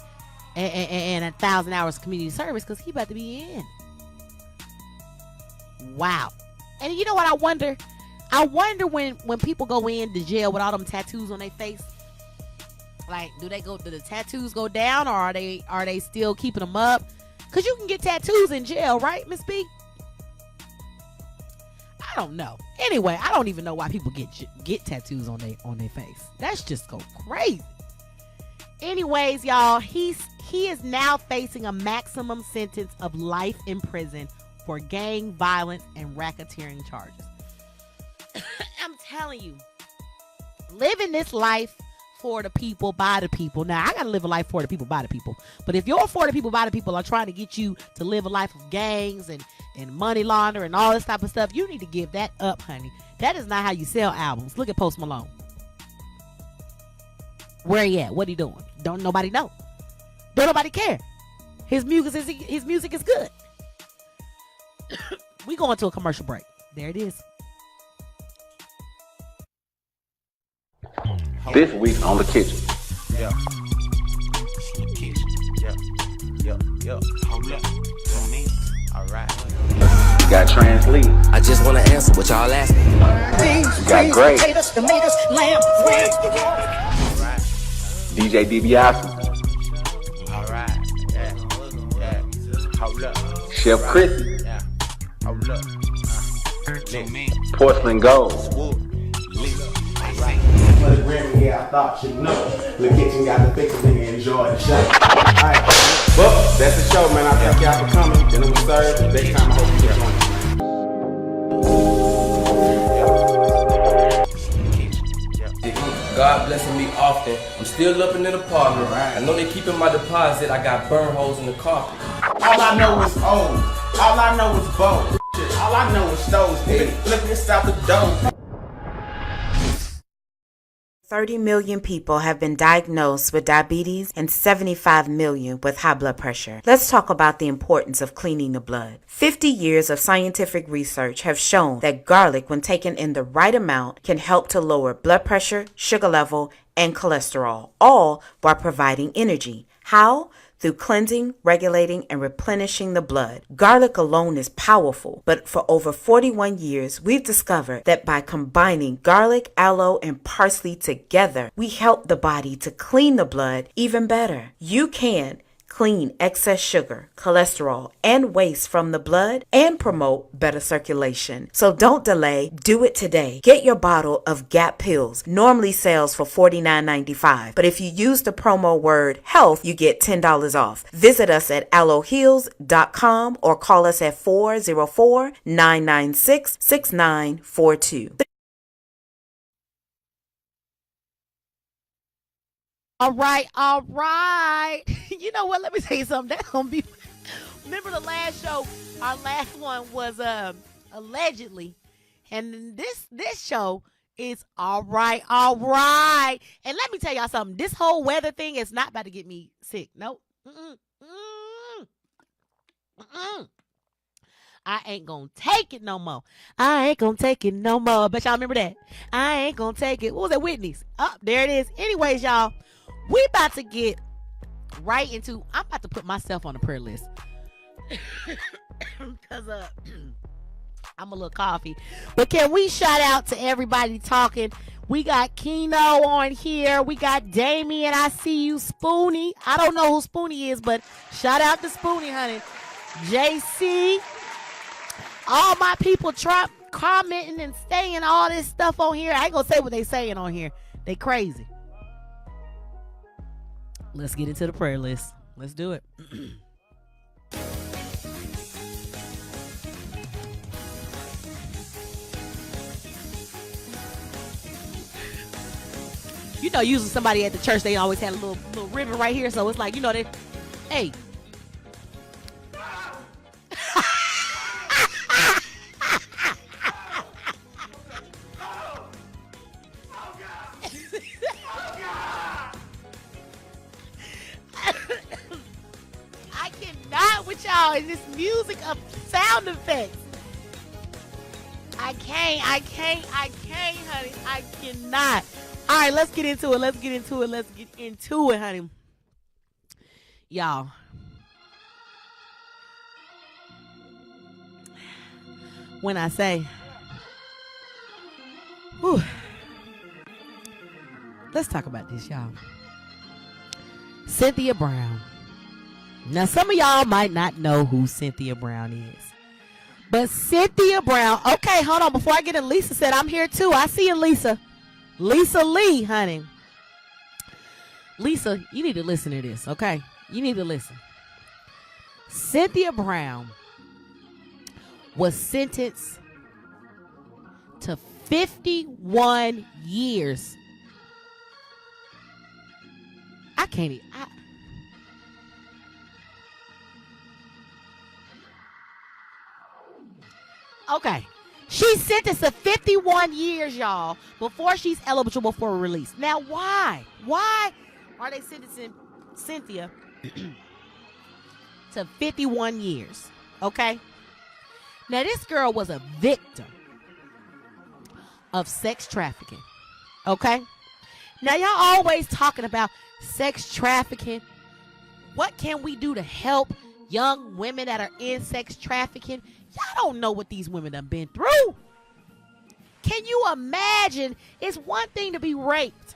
and 1,000 hours of community service because he about to be in. Wow. And you know what I wonder? I wonder when people go into jail with all them tattoos on their face, like, do the tattoos go down, or are they still keeping them up? Because you can get tattoos in jail, right, Miss B? I don't know. Anyway, I don't even know why people get tattoos on their face. That's just go crazy. Anyways, y'all, he is now facing a maximum sentence of life in prison for gang violence and racketeering charges. I'm telling you, living this life for the people, by the people. Now, I gotta live a life for the people, by the people. But if your for the people, by the people are trying to get you to live a life of gangs and money laundering and all this type of stuff, you need to give that up, honey. That is not how you sell albums. Look at Post Malone. Where he at? What he doing? Don't nobody know. Don't nobody care. His music is good. We going to a commercial break. There it is. This week on The Kitchen. Yeah. The kitchen. Yeah. Hold up. Tune in. All right. Got Trans Lee. I just want to answer what y'all ask me. Got Gray. Tomatoes, lamb, ribs. All right. DJ DiBiase. All right. Yeah. Hold up. Chef Chrissy. Yeah. Hold up. Tune in. Porcelain Gold. Swoop. Lit. All right. For the Grammy, yeah, I thought you know. The kitchen got the fix, nigga, enjoy the show. Alright, well, that's the show, man. I thank y'all for coming. Then it was Thursday. Next time, I hope you get on. God blessing me often. I'm still up in an apartment. I know they keeping my deposit. I got burn holes in the carpet. All I know is old. All I know is bold. All I know is stoves. Look this out the door. 30 million people have been diagnosed with diabetes and 75 million with high blood pressure. Let's talk about the importance of cleaning the blood. 50 years of scientific research have shown that garlic, when taken in the right amount, can help to lower blood pressure, sugar level, and cholesterol, all while providing energy. How? Through cleansing, regulating, and replenishing the blood. Garlic alone is powerful, but for over 41 years, we've discovered that by combining garlic, aloe, and parsley together, we help the body to clean the blood even better. You can clean excess sugar, cholesterol, and waste from the blood and promote better circulation. So don't delay. Do it today. Get your bottle of Gap Pills. Normally sells for $49.95. But if you use the promo word HEALTH, you get $10 off. Visit us at aloeheals.com or call us at 404-996-6942. All right, all right. You know what? Let me tell you something. That's gonna be. Remember the last show? Our last one was allegedly, and this show is all right, all right. And let me tell y'all something. This whole weather thing is not about to get me sick. Nope. I ain't gonna take it no more. I ain't gonna take it no more. Bet y'all remember that. I ain't gonna take it. What was that? Whitney's. Oh, there it is. Anyways, y'all. We about to get right into, I'm about to put myself on the prayer list. Because I'm a little coffee. But can we shout out to everybody talking? We got Keno on here. We got Damien. I see you. Spoonie. I don't know who Spoonie is, but shout out to Spoonie, honey. JC. All my people commenting and saying all this stuff on here. I ain't gonna say what they saying on here. They crazy. Let's get into the prayer list. Let's do it. You know, usually somebody at the church, they always had a little ribbon right here. So it's like, you know, they, hey. With y'all and this music of sound effects. I can't, honey. I cannot. All right, let's get into it, honey. Y'all. When I say, whew, let's talk about this, y'all. Cynthia Brown. Now, some of y'all might not know who Cynthia Brown is. But Cynthia Brown, okay, hold on. Before I get in, Lisa said, I'm here too. I see you, Lisa. Lisa Lee, honey. Lisa, you need to listen to this, okay? You need to listen. Cynthia Brown was sentenced to 51 years. I can't even. Okay. She's sentenced to 51 years, y'all, before she's eligible for release. Now, why? Why are they sentencing Cynthia to 51 years? Okay. Now, this girl was a victim of sex trafficking. Okay. Now, y'all always talking about sex trafficking. What can we do to help young women that are in sex trafficking? Y'all don't know what these women have been through. Can you imagine? It's one thing to be raped,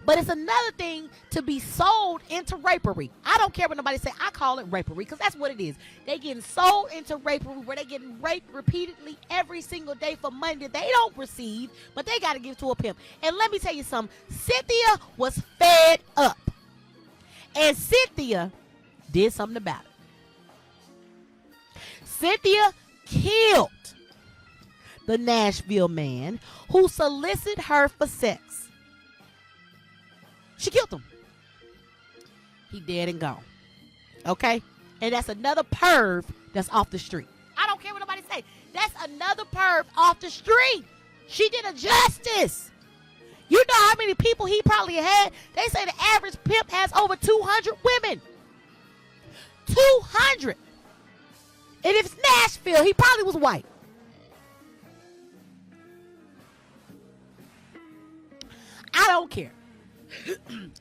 but it's another thing to be sold into rapery. I don't care what nobody say. I call it rapery because that's what it is. They getting sold into rapery where they getting raped repeatedly every single day for money that they don't receive, but they got to give to a pimp. And let me tell you something. Cynthia was fed up, and Cynthia did something about it. Cynthia killed the Nashville man who solicited her for sex. She killed him. He dead and gone. Okay? And that's another perv that's off the street. I don't care what nobody say. That's another perv off the street. She did a justice. You know how many people he probably had? They say the average pimp has over 200 women. 200. And if it's Nashville, he probably was white. I don't care.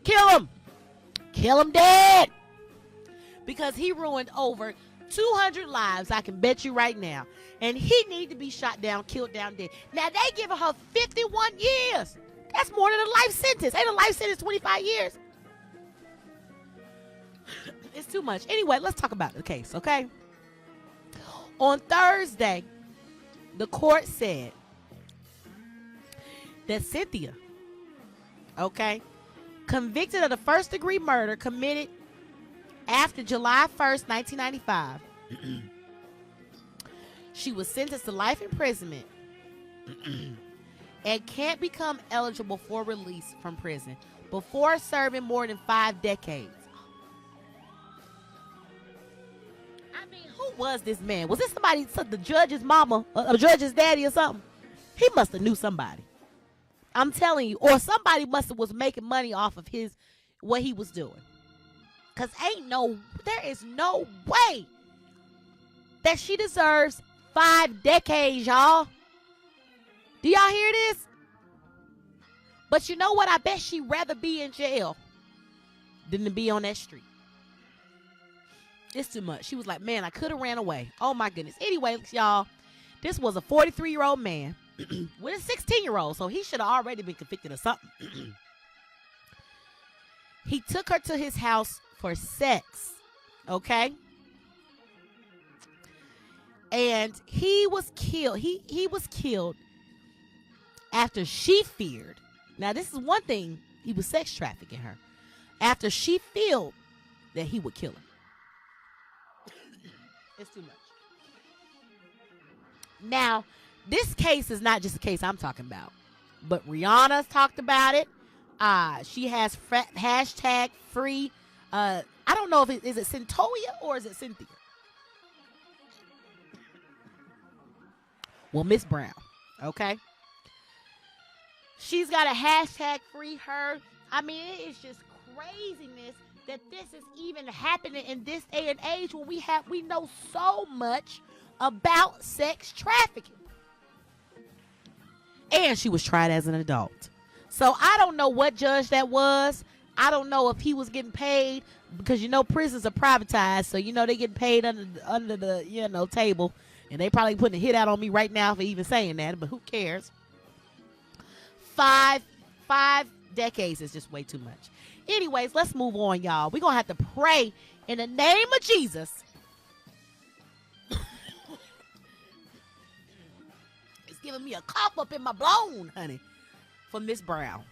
Kill him. Kill him dead. Because he ruined over 200 lives, I can bet you right now. And he need to be shot down, killed down, dead. Now, they giving her 51 years. That's more than a life sentence. Ain't a life sentence 25 years? It's too much. Anyway, let's talk about the case, okay? On Thursday, the court said that Cynthia, okay, convicted of the first-degree murder committed after July 1st, 1995, she was sentenced to life imprisonment and can't become eligible for release from prison before serving more than 5 decades. I mean, who was this man? Was this somebody, the judge's mama, a judge's daddy or something? He must have knew somebody. I'm telling you. Or somebody must have was making money off of what he was doing. Because there is no way that she deserves 5 decades, y'all. Do y'all hear this? But you know what? I bet she'd rather be in jail than to be on that street. It's too much. She was like, man, I could have ran away. Oh, my goodness. Anyway, y'all, this was a 43-year-old man with a 16-year-old, so he should have already been convicted of something. He took her to his house for sex, okay? And he was killed. He was killed after she feared. Now, this is one thing. He was sex trafficking her. After she feared that he would kill her. It's too much. Now, this case is not just a case I'm talking about, but Rihanna's talked about it. She has hashtag free. I don't know if is it Centoia or is it Cynthia? Well, Miss Brown, okay? She's got a hashtag free her. I mean, it is just craziness that this is even happening in this day and age when we know so much about sex trafficking. And she was tried as an adult. So I don't know what judge that was. I don't know if he was getting paid because, prisons are privatized. So, they get paid under the, table. And they probably putting a hit out on me right now for even saying that. But who cares? 5 decades is just way too much. Anyways, let's move on, y'all. We're going to have to pray in the name of Jesus. It's giving me a cough up in my bone, honey, for Miss Brown.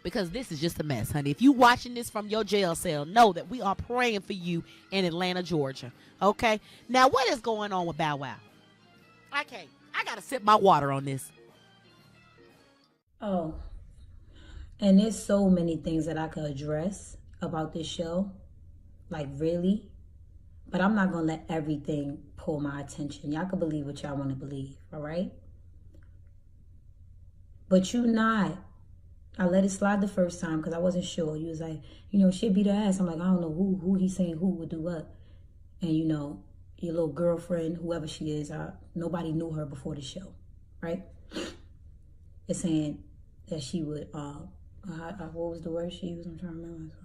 Because this is just a mess, honey. If you watching this from your jail cell, know that we are praying for you in Atlanta, Georgia. Okay? Now, what is going on with Bow Wow? I got to sip my water on this. Oh, and there's so many things that I could address about this show. Like, really? But I'm not going to let everything pull my attention. Y'all can believe what y'all want to believe, all right? But you not. I let it slide the first time because I wasn't sure. You was like, she'd beat her ass. I'm like, I don't know who he's saying who would do what. And, your little girlfriend, whoever she is, nobody knew her before the show, right? It's saying that she would, what was the word she used? I'm trying to remember.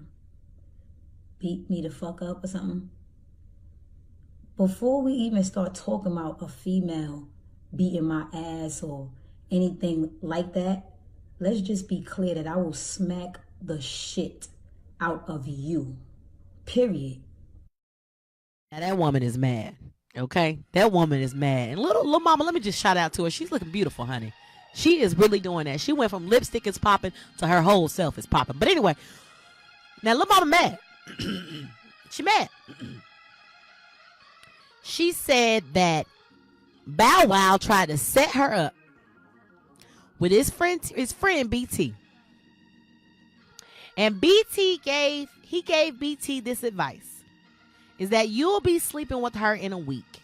Beat me the fuck up or something. Before we even start talking about a female beating my ass or anything like that, let's just be clear that I will smack the shit out of you. Period. Now that woman is mad. Okay? That woman is mad. And little mama, let me just shout out to her. She's looking beautiful, honey. She is really doing that. She went from lipstick is popping to her whole self is popping. But anyway, now little mama mad. She mad. She said that Bow Wow tried to set her up with his friend BT. And BT gave BT this advice. Is that you'll be sleeping with her in a week.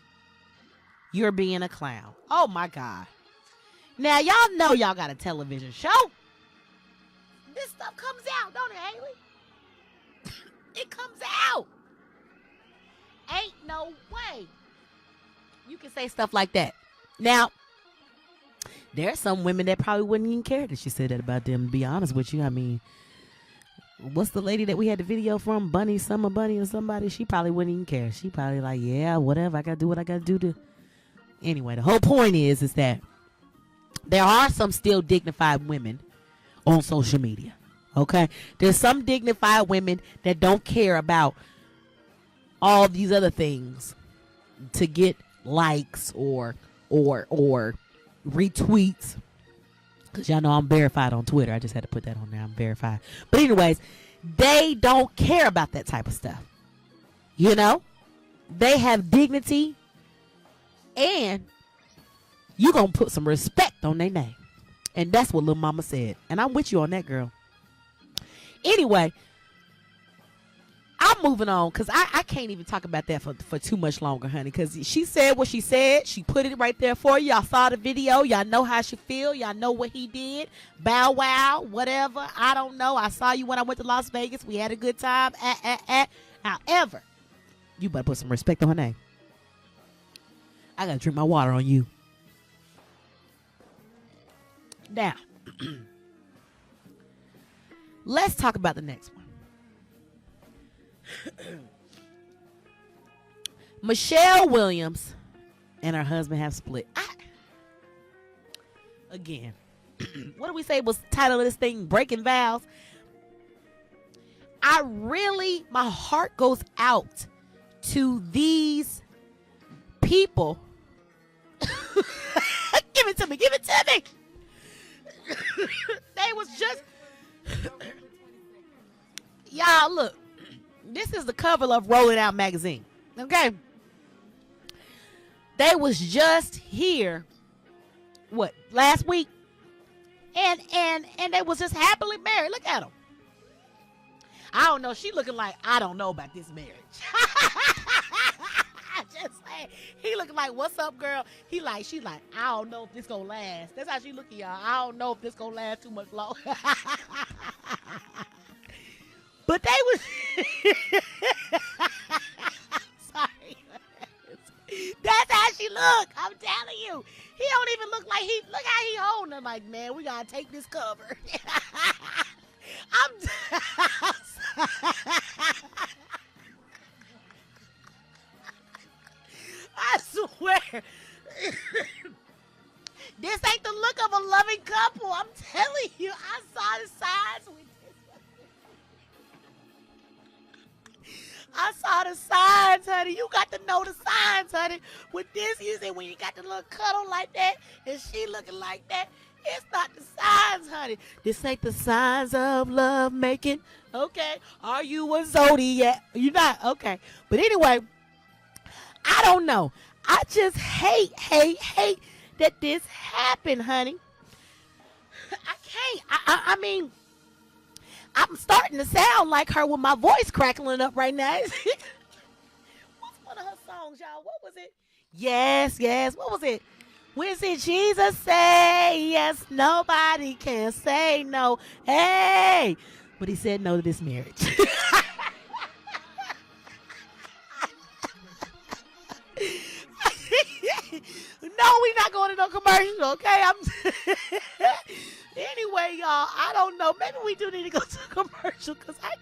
You're being a clown. Oh my God. Now y'all know y'all got a television show. This stuff comes out, don't it, Haley? It comes out. Ain't no way you can say stuff like that. Now, There are some women that probably wouldn't even care that she said that about them, to be honest with you. I mean, what's the lady that we had the video from? Summer Bunny or somebody? She probably wouldn't even care. She probably like, yeah, whatever. I got to do what I got to do to. Anyway, the whole point is that there are some still dignified women on social media. Okay? There's some dignified women that don't care about all these other things to get likes or retweets. Because y'all know I'm verified on Twitter. I just had to put that on there. I'm verified. But anyways, they don't care about that type of stuff. You know? They have dignity. And you going to put some respect on their name. And that's what Lil Mama said. And I'm with you on that, girl. Anyway, I'm moving on because I can't even talk about that for too much longer, honey. Because she said what she said. She put it right there for you. Y'all saw the video. Y'all know how she feel. Y'all know what he did. Bow wow, whatever. I don't know. I saw you when I went to Las Vegas. We had a good time. However, you better put some respect on her name. I got to drink my water on you. Now, let's talk about the next one. Michelle Williams and her husband have split. Again, what do we say was the title of this thing? Breaking Vows. My heart goes out to these people. Give it to me. They was just y'all look. This is the cover of Rolling Out magazine. Okay. They was just here last week. And they was just happily married. Look at them. I don't know. She looking like I don't know about this marriage. Just saying. He looking like, what's up, girl? She like, I don't know if this gonna last. That's how she looking, y'all. I don't know if this gonna last too much longer. But they was sorry. That's how she look. I'm telling you. He don't even look like look how he holding her like, man, we gotta take this cover. I swear. This ain't the look of a loving couple. I'm telling you. I saw the signs with this. I saw the signs, honey. You got to know the signs, honey. With this, you say when you got the little cuddle like that and she looking like that, it's not the signs, honey. This ain't the signs of love making. Okay. Are you a zodiac? You're not. Okay. But anyway, I don't know. I just hate that this happened, honey. I can't. I mean, I'm starting to sound like her with my voice crackling up right now. What's one of her songs, y'all? What was it? Yes. What was it? When did Jesus say yes? Nobody can say no. Hey. But he said no to this marriage. No, we not going to no commercial, okay? Anyway, y'all, I don't know. Maybe we do need to go to a commercial because I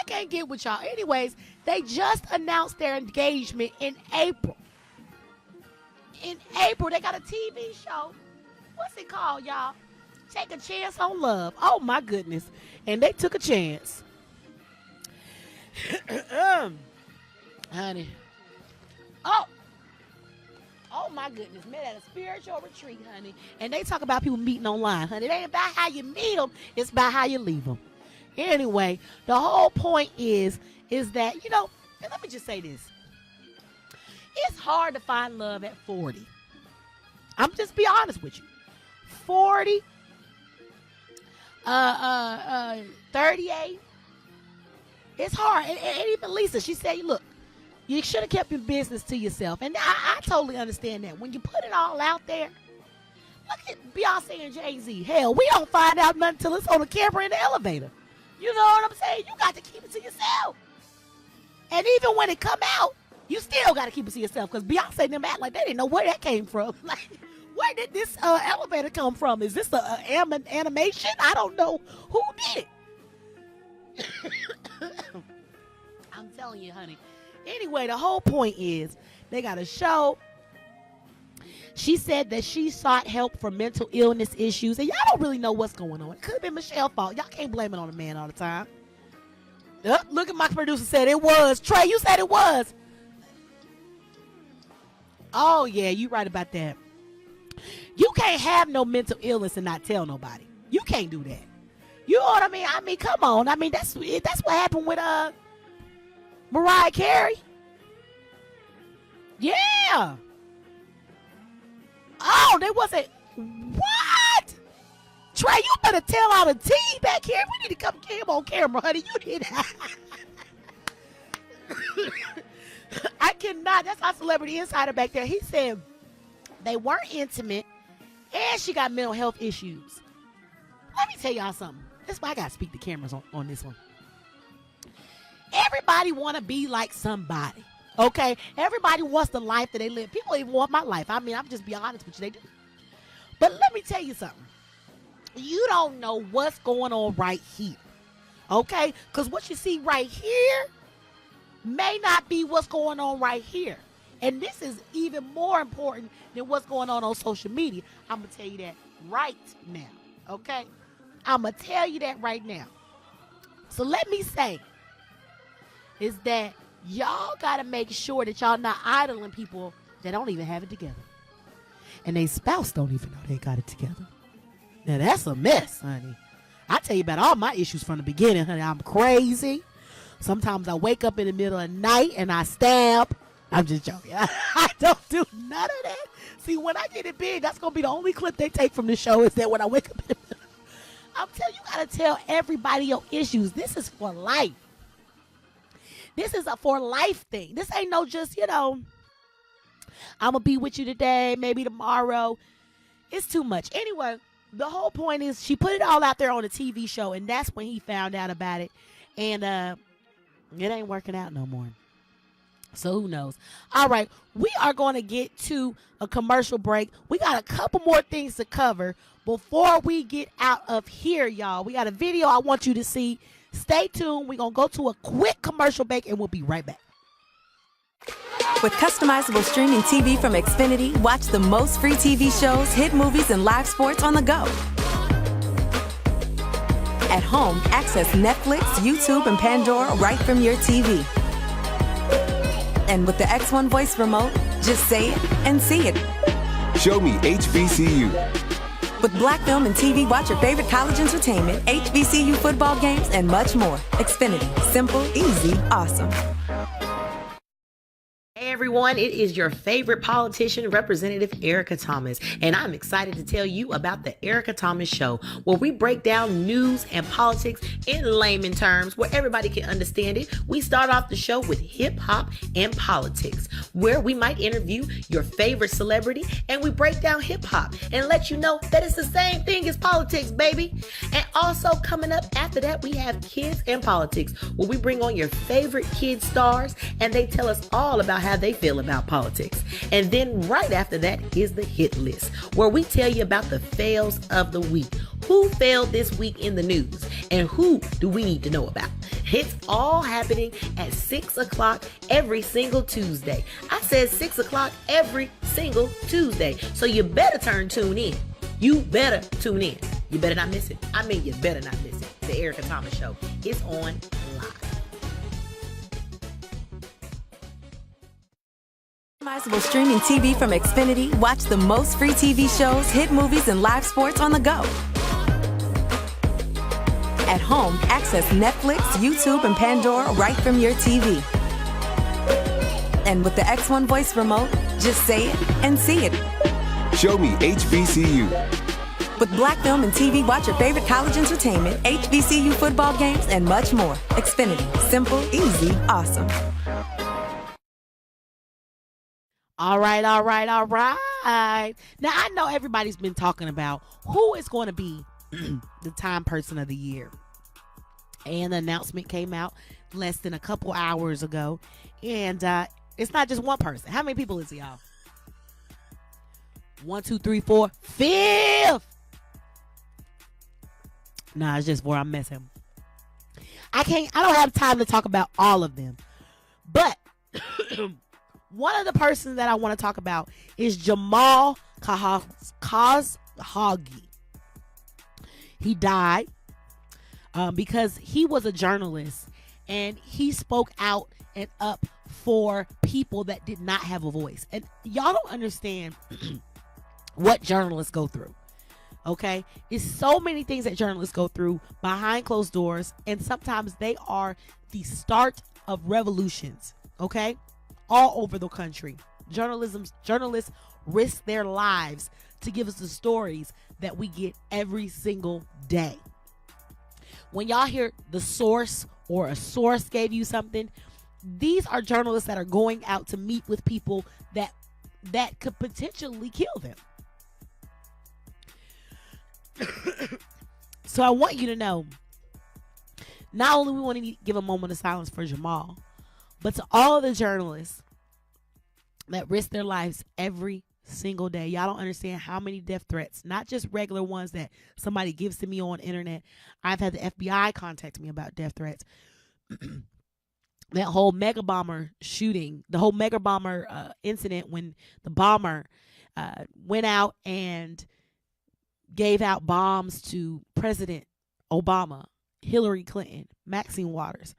can't get with y'all. Anyways, they just announced their engagement in April. In April, they got a TV show. What's it called, y'all? Take a Chance on Love. Oh, my goodness. And they took a chance. Honey. Oh, my goodness. Met at a spiritual retreat, honey. And they talk about people meeting online, honey. It ain't about how you meet them. It's about how you leave them. Anyway, the whole point is that, you know, and let me just say this. It's hard to find love at 40. I'm just be honest with you. 40, 38. It's hard. And even Lisa, she said, look, you should have kept your business to yourself. And I totally understand that. When you put it all out there, look at Beyonce and Jay-Z. Hell, we don't find out nothing until it's on the camera in the elevator. You know what I'm saying? You got to keep it to yourself. And even when it come out, you still got to keep it to yourself. Because Beyonce and them act like they didn't know where that came from. Like, Where did this elevator come from? Is this the animation? I don't know who did it. I'm telling you, honey. Anyway, the whole point is they got a show. She said that she sought help for mental illness issues, and y'all don't really know what's going on. It could have been Michelle's fault. Y'all can't blame it on the man all the time. Look at my producer said it was. Trey, you said it was. Oh, yeah, you right about that. You can't have no mental illness and not tell nobody. You can't do that. You know what I mean? I mean, come on. I mean, that's what happened with Mariah Carey. Yeah. Oh, there wasn't. What? Trey, you better tell all the tea back here. We need to come get him on camera, honey. You did. I cannot. That's our celebrity insider back there. He said they weren't intimate and she got mental health issues. Let me tell y'all something. That's why I got to speak to cameras on this one. Everybody want to be like somebody. Okay? Everybody wants the life that they live. People even want my life. I mean, I'm just being honest with you. They do. But let me tell you something. You don't know what's going on right here. Okay? Because what you see right here may not be what's going on right here. And this is even more important than what's going on social media. I'm going to tell you that right now. Okay? I'm going to tell you that right now. So let me say is that y'all got to make sure that y'all not idling people that don't even have it together. And their spouse don't even know they got it together. Now, that's a mess, honey. I tell you about all my issues from the beginning, honey. I'm crazy. Sometimes I wake up in the middle of the night and I stab. I'm just joking. I don't do none of that. See, when I get it big, that's going to be the only clip they take from the show is that when I wake up in the middle. I'm telling you, you got to tell everybody your issues. This is for life. This is a for life thing. This ain't no just, I'm going to be with you today, maybe tomorrow. It's too much. Anyway, the whole point is she put it all out there on a TV show, and that's when he found out about it. And it ain't working out no more. So who knows? All right, we are going to get to a commercial break. We got a couple more things to cover before we get out of here, y'all. We got a video I want you to see. Stay tuned. We're going to go to a quick commercial break, and we'll be right back. With customizable streaming TV from Xfinity, watch the most free TV shows, hit movies, and live sports on the go. At home, access Netflix, YouTube, and Pandora right from your TV. And with the X1 voice remote, just say it and see it. Show me HBCU. With Black Film and TV, watch your favorite college entertainment, HBCU football games, and much more. Xfinity. Simple, easy, awesome. Hey everyone, it is your favorite politician, Representative Erica Thomas, and I'm excited to tell you about the Erica Thomas Show, where we break down news and politics in layman terms where everybody can understand it. We start off the show with hip hop and politics, where we might interview your favorite celebrity and we break down hip hop and let you know that it's the same thing as politics, baby. And also coming up after that, we have kids and politics, where we bring on your favorite kid stars and they tell us all about how they feel about politics. And then right after that is the hit list, where we tell you about the fails of the week. Who failed this week in the news and who do we need to know about? It's all happening at 6 o'clock every single Tuesday. I said 6 o'clock every single Tuesday. So you better tune in. You better tune in. You better not miss it. I mean, you better not miss it. The Erica Thomas Show is on live. Customizable streaming TV from Xfinity, watch the most free TV shows, hit movies, and live sports on the go. At home, access Netflix, YouTube, and Pandora right from your TV. And with the X1 voice remote, just say it and see it. Show me HBCU. With Black Film and TV, watch your favorite college entertainment, HBCU football games, and much more. Xfinity. Simple, easy, awesome. All right. Now, I know everybody's been talking about who is going to be the Time Person of the Year. And the announcement came out less than a couple hours ago. And it's not just one person. How many people is it, y'all? 1, 2, 3, 4, 5th. Nah, it's just where I'm messing. I don't have time to talk about all of them. But one of the persons that I want to talk about is Jamal Khashoggi. He died because he was a journalist and he spoke out and up for people that did not have a voice. And y'all don't understand what journalists go through. Okay, it's so many things that journalists go through behind closed doors, and sometimes they are the start of revolutions. Okay, all over the country, journalists risk their lives to give us the stories that we get every single day. When y'all hear the source or a source gave you something, these are journalists that are going out to meet with people that could potentially kill them. So I want you to know, not only we want to give a moment of silence for Jamal, but to all the journalists that risk their lives every single day. Y'all don't understand how many death threats, not just regular ones that somebody gives to me on internet. I've had the FBI contact me about death threats. That whole mega bomber shooting, the whole mega bomber incident when the bomber went out and gave out bombs to President Obama, Hillary Clinton, Maxine Waters.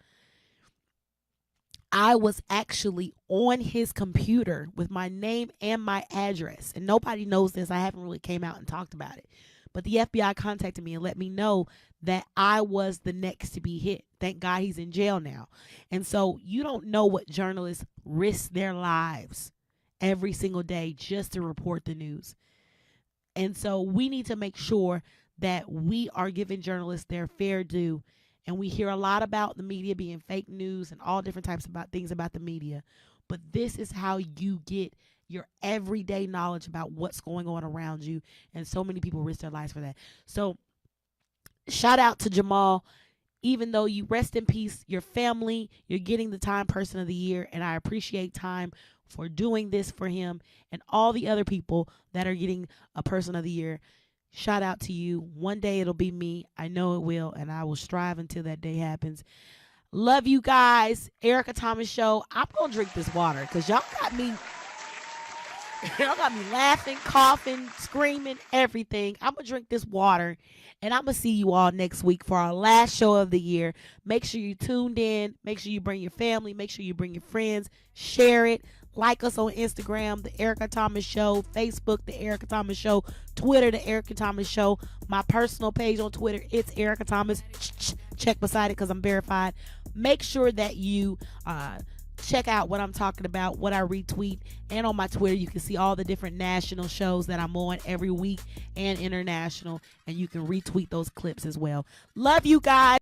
I was actually on his computer with my name and my address. And nobody knows this. I haven't really came out and talked about it. But the FBI contacted me and let me know that I was the next to be hit. Thank God he's in jail now. And so you don't know what journalists risk their lives every single day just to report the news. And so we need to make sure that we are giving journalists their fair due. And we hear a lot about the media being fake news and all different types of things about the media. But this is how you get your everyday knowledge about what's going on around you. And so many people risk their lives for that. So shout out to Jamal. Even though you rest in peace, your family, you're getting the Time Person of the Year. And I appreciate Time for doing this for him and all the other people that are getting a Person of the Year. Shout out to you. One day it'll be me. I know it will, and I will strive until that day happens. Love you guys. Erica Thomas Show. I'm going to drink this water because y'all got me laughing, coughing, screaming, everything. I'm going to drink this water, and I'm going to see you all next week for our last show of the year. Make sure you tuned in. Make sure you bring your family. Make sure you bring your friends. Share it. Like us on Instagram, The Erica Thomas Show, Facebook, The Erica Thomas Show, Twitter, The Erica Thomas Show, my personal page on Twitter, it's Erica Thomas. Check beside it because I'm verified. Make sure that you check out what I'm talking about, what I retweet, and on my Twitter you can see all the different national shows that I'm on every week and international, and you can retweet those clips as well. Love you guys.